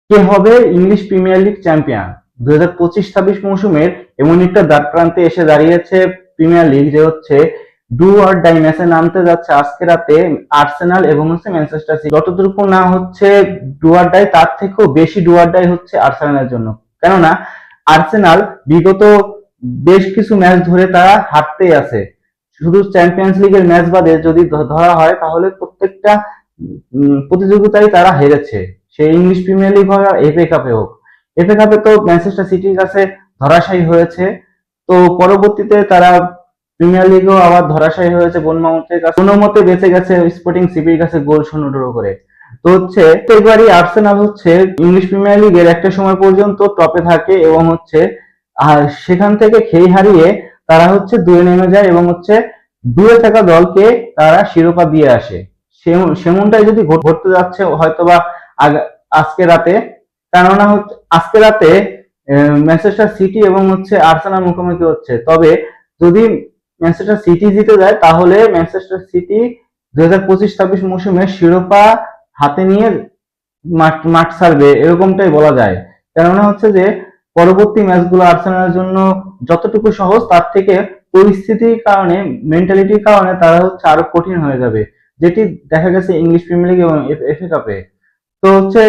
কে হবে English premier league champion 2025-26 মৌসুমের এমন একটা দ্বার প্রান্তে এসে দাঁড়িয়েছে প্রিমিয়ার লিগ, যে হচ্ছে ডু অর ডাই ম্যাচে নামতে যাচ্ছে আজকে রাতে আর্সেনাল এবং হচ্ছে ম্যানচেস্টার সিটি। যতটুকু না হচ্ছে ডু অর ডাই, তার থেকেও বেশি ডু অর ডাই হচ্ছে আর্সেনালের জন্য। কেননা আর্সেনাল বিগত বেশ কিছু ম্যাচ ধরে তারা হারতেই আছে। শুধু চ্যাম্পিয়ন্স লিগের ম্যাচ বাদে যদি ধরা হয় তাহলে প্রত্যেকটা প্রতিযোগিতায় তারা হেরেছে, সে ইংলিশ প্রিমিয়ার লিগ হোক আর এফএ কাপে হোক। এফএ কাপে তো ম্যানচেস্টার সিটির কাছে ধরাশায়ী হয়েছে, তো পরবর্তীতে তারা প্রিমিয়ার লিগেও আবার ধরাশায়ী হয়েছে বোর্নমাউথের কাছে, কোনো মতে বেঁচে গেছে স্পোর্টিং সিপির কাছে গোল 0-0 করে। তো হচ্ছে প্রত্যেকবারই আর্সেনাল হচ্ছে ইংলিশ প্রিমিয়ার লিগের একটা সময় পর্যন্ত টপে থাকে এবং হচ্ছে আর সেখান থেকে খেই হারিয়ে তারা হচ্ছে দুয়ে নেমে যায় এবং হচ্ছে দুয়ে থাকা দলকে তারা শিরোপা দিয়ে আসে। সেমনটাই যদি ঘটতে যাচ্ছে হয়তোবা আজকে রাতে, কেননা হচ্ছে আজকে রাতে ম্যানচেস্টার সিটি এবং হচ্ছে আর্সেনাল মুখোমুখি হচ্ছে। তবে যদি ম্যানচেস্টার সিটি জিতে যায় তাহলে ম্যানচেস্টার সিটি 2025-26 মৌসুমে শিরোপা হাতে নিয়ে মাঠ ছাড়বে এরকমটাই বলা যায়। কেননা হচ্ছে যে পরবর্তী ম্যাচগুলো আর্সেনালের জন্য যতটুকু সহজ তার থেকে পরিস্থিতির কারণে, মেন্টালিটির কারণে তারা হচ্ছে আরো কঠিন হয়ে যাবে, যেটি দেখা গেছে ইংলিশ প্রিমিয়ার লিগ এবং এফএ কাপে। তো হচ্ছে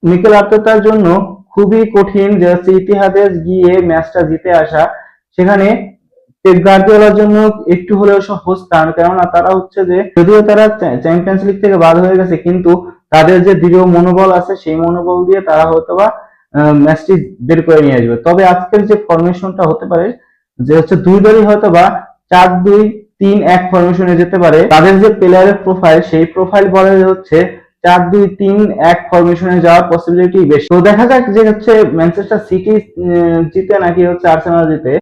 মিকেল আর্তেতার জন্য খুবই কঠিন যে হচ্ছে ইতিহাদে গিয়ে ম্যাচটা জিতে আসা। সেখানে পেপ গার্দিওলার জন্য একটু হলেও সহজ, কারণ কেননা তারা হচ্ছে যে যদিও তারা চ্যাম্পিয়ন্স লিগ থেকে বাদ হয়ে গেছে, কিন্তু তাদের যে দৃঢ় মনোবল আছে সেই মনোবল দিয়ে তারা হয়তোবা ম্যাচটি বের করে নিয়ে আসবে। তবে আজকের যে ফরমেশনটা হতে পারে যে হচ্ছে দুই দলই হয়তোবা 4-2-3-1 ফরমেশনে যেতে পারে। তাদের যে প্লেয়ারের প্রোফাইল সেই প্রোফাইল বলে হচ্ছে 4-2-3-1 ফরমেশনে যাওয়ার পসিবিলিটি বেশি। তো দেখা যাক যে হচ্ছে ম্যানচেস্টার সিটি জিতে নাকি হচ্ছে আর্সেনাল জিতে।